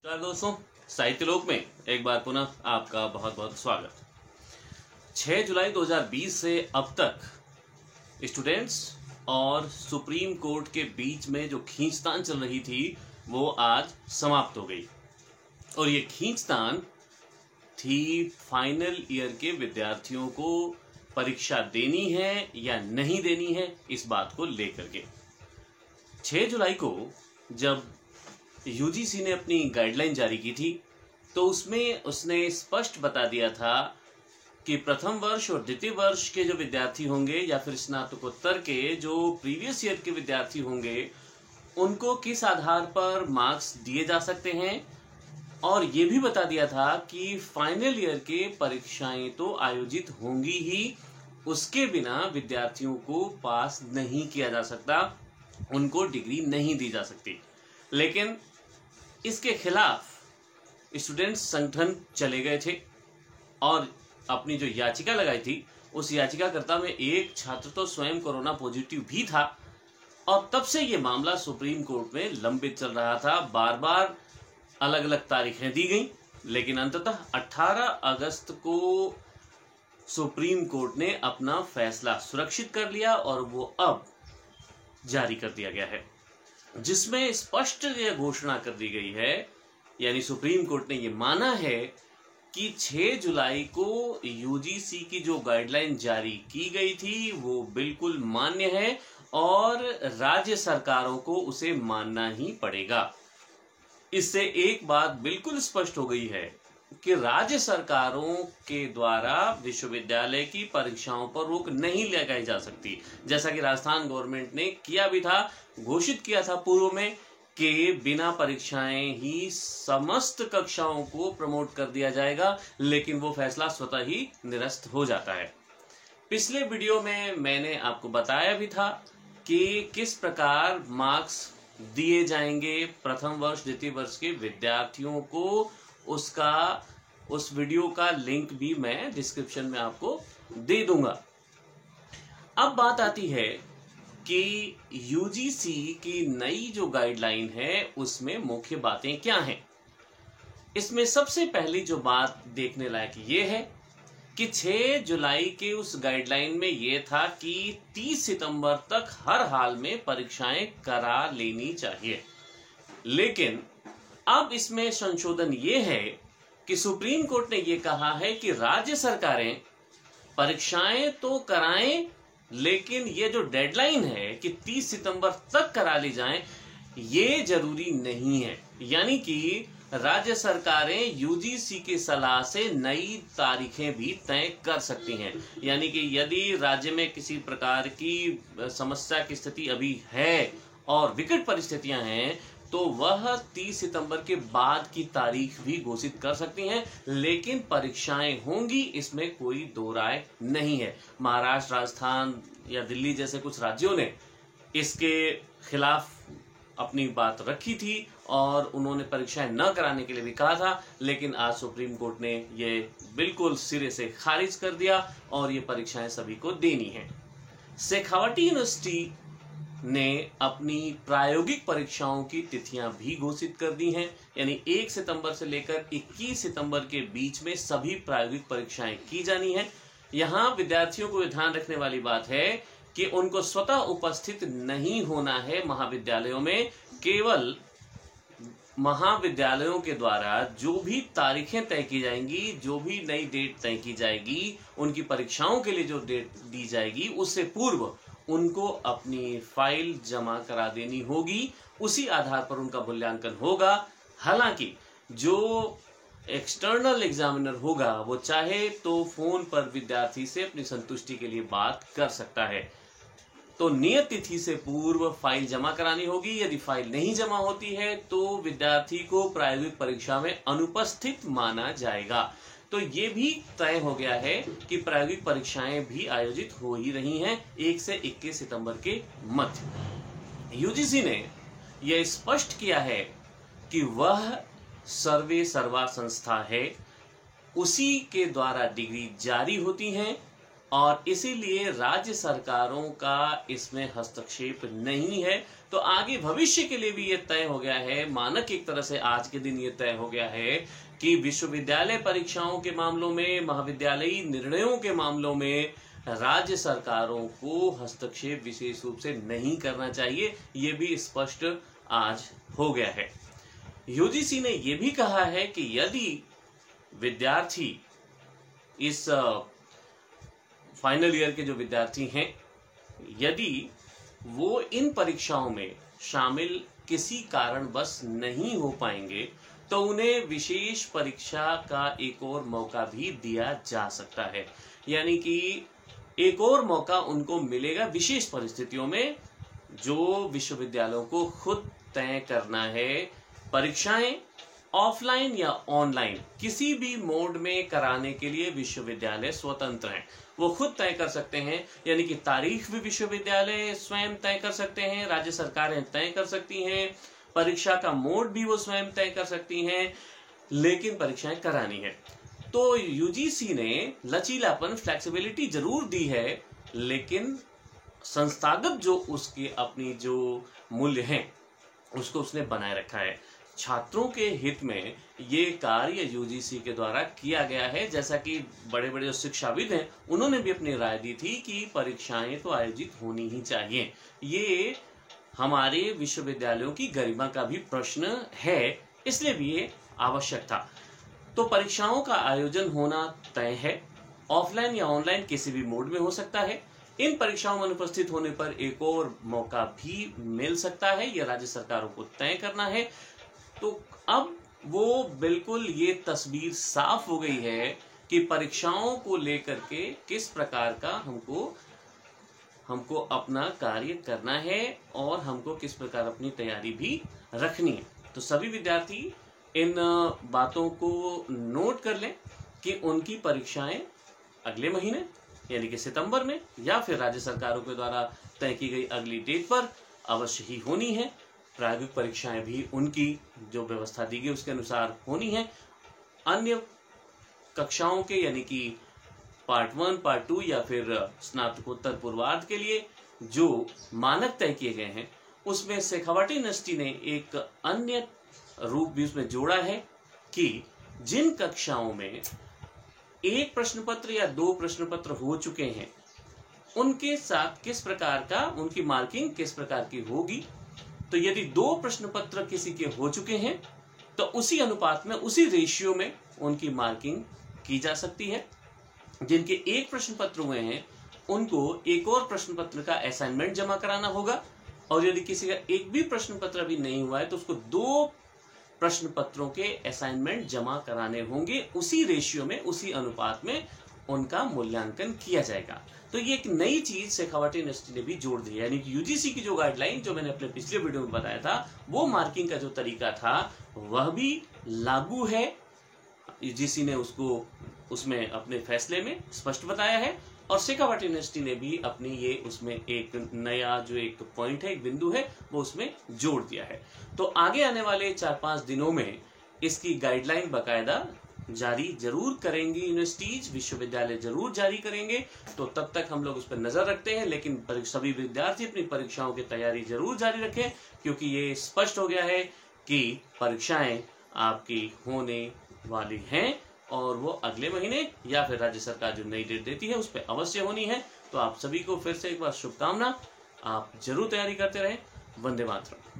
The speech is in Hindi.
नमस्कार दोस्तों, साहित्य लोक में एक बार पुनः आपका बहुत बहुत स्वागत। 6 जुलाई 2020 से अब तक स्टूडेंट्स और सुप्रीम कोर्ट के बीच में जो खींचतान चल रही थी वो आज समाप्त हो गई और ये खींचतान थी फाइनल ईयर के विद्यार्थियों को परीक्षा देनी है या नहीं देनी है, इस बात को लेकर के। 6 जुलाई को जब यूजीसी ने अपनी गाइडलाइन जारी की थी तो उसमें उसने स्पष्ट बता दिया था कि प्रथम वर्ष और द्वितीय वर्ष के जो विद्यार्थी होंगे या फिर स्नातकोत्तर के जो प्रीवियस ईयर के विद्यार्थी होंगे उनको किस आधार पर मार्क्स दिए जा सकते हैं, और ये भी बता दिया था कि फाइनल ईयर के परीक्षाएं तो आयोजित होंगी ही, उसके बिना विद्यार्थियों को पास नहीं किया जा सकता, उनको डिग्री नहीं दी जा सकती। लेकिन इसके खिलाफ स्टूडेंट्स संगठन चले गए थे और अपनी जो याचिका लगाई थी उस याचिकाकर्ता में एक छात्र तो स्वयं कोरोना पॉजिटिव भी था और तब से ये मामला सुप्रीम कोर्ट में लंबित चल रहा था। बार बार अलग अलग तारीखें दी गई, लेकिन अंततः 18 अगस्त को सुप्रीम कोर्ट ने अपना फैसला सुरक्षित कर लिया और वो अब जारी कर दिया गया है, जिसमें स्पष्ट यह घोषणा कर दी गई है, यानी सुप्रीम कोर्ट ने यह माना है कि 6 जुलाई को यूजीसी की जो गाइडलाइन जारी की गई थी वो बिल्कुल मान्य है और राज्य सरकारों को उसे मानना ही पड़ेगा। इससे एक बात बिल्कुल स्पष्ट हो गई है कि राज्य सरकारों के द्वारा विश्वविद्यालय की परीक्षाओं पर रोक नहीं लगाई जा सकती, जैसा कि राजस्थान गवर्नमेंट ने किया भी था, घोषित किया था पूर्व में कि बिना परीक्षाएं ही समस्त कक्षाओं को प्रमोट कर दिया जाएगा, लेकिन वो फैसला स्वतः ही निरस्त हो जाता है। पिछले वीडियो में मैंने आपको बताया भी था कि किस प्रकार मार्क्स दिए जाएंगे प्रथम वर्ष द्वितीय वर्ष के विद्यार्थियों को, उस वीडियो का लिंक भी मैं डिस्क्रिप्शन में आपको दे दूंगा। अब बात आती है कि यूजीसी की नई जो गाइडलाइन है उसमें मुख्य बातें क्या हैं। इसमें सबसे पहली जो बात देखने लायक ये है कि 6 जुलाई के उस गाइडलाइन में ये था कि 30 सितंबर तक हर हाल में परीक्षाएं करा लेनी चाहिए, लेकिन अब इसमें संशोधन ये है कि सुप्रीम कोर्ट ने ये कहा है कि राज्य सरकारें परीक्षाएं तो कराएं, लेकिन ये जो डेडलाइन है कि 30 सितंबर तक करा ली जाएं, ये जरूरी नहीं है। यानी कि राज्य सरकारें यूजीसी की सलाह से नई तारीखें भी तय कर सकती हैं। यानी कि यदि राज्य में किसी प्रकार की समस्या की स्थिति अभी है और विकट परिस्थितियां हैं तो वह 30 सितंबर के बाद की तारीख भी घोषित कर सकती हैं, लेकिन परीक्षाएं होंगी, इसमें कोई दो राय नहीं है। महाराष्ट्र, राजस्थान या दिल्ली जैसे कुछ राज्यों ने इसके खिलाफ अपनी बात रखी थी और उन्होंने परीक्षाएं न कराने के लिए भी कहा था, लेकिन आज सुप्रीम कोर्ट ने ये बिल्कुल सिरे से खारिज कर दिया और ये परीक्षाएं सभी को देनी है। शेखावटी यूनिवर्सिटी ने अपनी प्रायोगिक परीक्षाओं की तिथियां भी घोषित कर दी हैं, यानी 1 सितंबर से लेकर 21 सितंबर के बीच में सभी प्रायोगिक परीक्षाएं की जानी है। यहां विद्यार्थियों को ध्यान रखने वाली बात है कि उनको स्वतः उपस्थित नहीं होना है महाविद्यालयों में, केवल महाविद्यालयों के द्वारा जो भी तारीखें तय की जाएंगी, जो भी नई डेट तय की जाएगी, उनकी परीक्षाओं के लिए जो डेट दी जाएगी उससे पूर्व उनको अपनी फाइल जमा करा देनी होगी, उसी आधार पर उनका मूल्यांकन होगा। हालांकि जो एक्सटर्नल एग्जामिनर होगा वो चाहे तो फोन पर विद्यार्थी से अपनी संतुष्टि के लिए बात कर सकता है। तो नियत तिथि से पूर्व फाइल जमा करानी होगी। यदि फाइल नहीं जमा होती है तो विद्यार्थी को प्रायोगिक परीक्षा में अनुपस्थित माना जाएगा। तो ये भी तय हो गया है कि प्रायोगिक परीक्षाएं भी आयोजित हो ही रही हैं 1 से 21 सितंबर के मध्य। यूजीसी ने यह स्पष्ट किया है कि वह सर्वे सर्वा संस्था है, उसी के द्वारा डिग्री जारी होती हैं और इसीलिए राज्य सरकारों का इसमें हस्तक्षेप नहीं है। तो आगे भविष्य के लिए भी ये तय हो गया है, मानक एक तरह से आज के दिन ये तय हो गया है कि विश्वविद्यालय परीक्षाओं के मामलों में, महाविद्यालयी निर्णयों के मामलों में राज्य सरकारों को हस्तक्षेप विशेष रूप से नहीं करना चाहिए। ये भी स्पष्ट आज हो गया है। यूजीसी ने यह भी कहा है कि यदि विद्यार्थी, इस फाइनल ईयर के जो विद्यार्थी हैं, यदि वो इन परीक्षाओं में शामिल किसी कारणवश नहीं हो पाएंगे तो उन्हें विशेष परीक्षा का एक और मौका भी दिया जा सकता है। यानी कि एक और मौका उनको मिलेगा विशेष परिस्थितियों में, जो विश्वविद्यालयों को खुद तय करना है। परीक्षाएं ऑफलाइन या ऑनलाइन किसी भी मोड में कराने के लिए विश्वविद्यालय स्वतंत्र हैं, वो खुद तय कर सकते हैं। यानी कि तारीख भी विश्वविद्यालय स्वयं तय कर सकते हैं, राज्य सरकारें तय कर सकती हैं, परीक्षा का मोड भी वो स्वयं तय कर सकती हैं, लेकिन परीक्षाएं करानी है। तो यूजीसी ने लचीलापन, फ्लेक्सिबिलिटी जरूर दी है, लेकिन संस्थागत जो उसकी अपनी जो मूल्य हैं उसको उसने बनाए रखा है। छात्रों के हित में ये कार्य यूजीसी के द्वारा किया गया है। जैसा कि बड़े बड़े जो शिक्षाविद हैं उन्होंने भी अपनी राय दी थी कि परीक्षाएं तो आयोजित होनी ही चाहिए, ये हमारे विश्वविद्यालयों की गरिमा का भी प्रश्न है, इसलिए भी ये आवश्यक था। तो परीक्षाओं का आयोजन होना तय है, ऑफलाइन या ऑनलाइन किसी भी मोड में हो सकता है। इन परीक्षाओं में अनुपस्थित होने पर एक और मौका भी मिल सकता है, यह राज्य सरकारों को तय करना है। तो अब वो बिल्कुल ये तस्वीर साफ हो गई है कि परीक्षाओं को लेकर के किस प्रकार का हमको अपना कार्य करना है और हमको किस प्रकार अपनी तैयारी भी रखनी है। तो सभी विद्यार्थी इन बातों को नोट कर लें कि उनकी परीक्षाएं अगले महीने यानी कि सितंबर में या फिर राज्य सरकारों के द्वारा तय की गई अगली डेट पर अवश्य ही होनी है। प्रायोगिक परीक्षाएं भी उनकी जो व्यवस्था दी गई उसके अनुसार होनी है। अन्य कक्षाओं के यानी कि पार्ट 1, पार्ट 2 या फिर स्नातकोत्तर पूर्वार्ध के लिए जो मानक तय किए गए हैं उसमें शेखावटी यूनिवर्सिटी ने एक अन्य रूप भी उसमें जोड़ा है कि जिन कक्षाओं में एक प्रश्न पत्र या 2 प्रश्न पत्र हो चुके हैं उनके साथ किस प्रकार का उनकी मार्किंग किस प्रकार की होगी। तो यदि 2 प्रश्न पत्र किसी के हो चुके हैं तो उसी अनुपात में, उसी रेशियो में उनकी मार्किंग की जा सकती है। जिनके 1 प्रश्न पत्र हुए हैं उनको एक और प्रश्न पत्र का असाइनमेंट जमा कराना होगा, और यदि किसी का एक भी प्रश्न पत्र अभी नहीं हुआ है तो उसको 2 प्रश्न पत्रों के असाइनमेंट जमा कराने होंगे। उसी रेशियो में, उसी अनुपात में उनका मूल्यांकन किया जाएगा। तो ये एक नई चीज शेखावटी यूनिवर्सिटी ने भी जोड़ दी है। यानी कि यूजीसी की जो गाइडलाइन जो मैंने अपने पिछले वीडियो में बताया था, वो मार्किंग का जो तरीका था वह भी लागू है। यूजीसी ने उसको उसमें अपने फैसले में स्पष्ट बताया है, और शेखावटी यूनिवर्सिटी ने भी अपनी ये उसमें एक नया जो एक पॉइंट है, एक बिंदु है, वो उसमें जोड़ दिया है। तो आगे आने वाले 4-5 दिनों में इसकी गाइडलाइन बाकायदा जारी जरूर करेंगी यूनिवर्सिटीज, विश्वविद्यालय जरूर जारी करेंगे। तो तब तक हम लोग उस पर नजर रखते हैं, लेकिन सभी विद्यार्थी अपनी परीक्षाओं की तैयारी जरूर जारी रखें, क्योंकि ये स्पष्ट हो गया है कि परीक्षाएं आपकी होने वाली हैं और वो अगले महीने या फिर राज्य सरकार जो नई डेट देती है उस पर अवश्य होनी है। तो आप सभी को फिर से एक बार शुभकामना, आप जरूर तैयारी करते रहें। वंदे मातरम।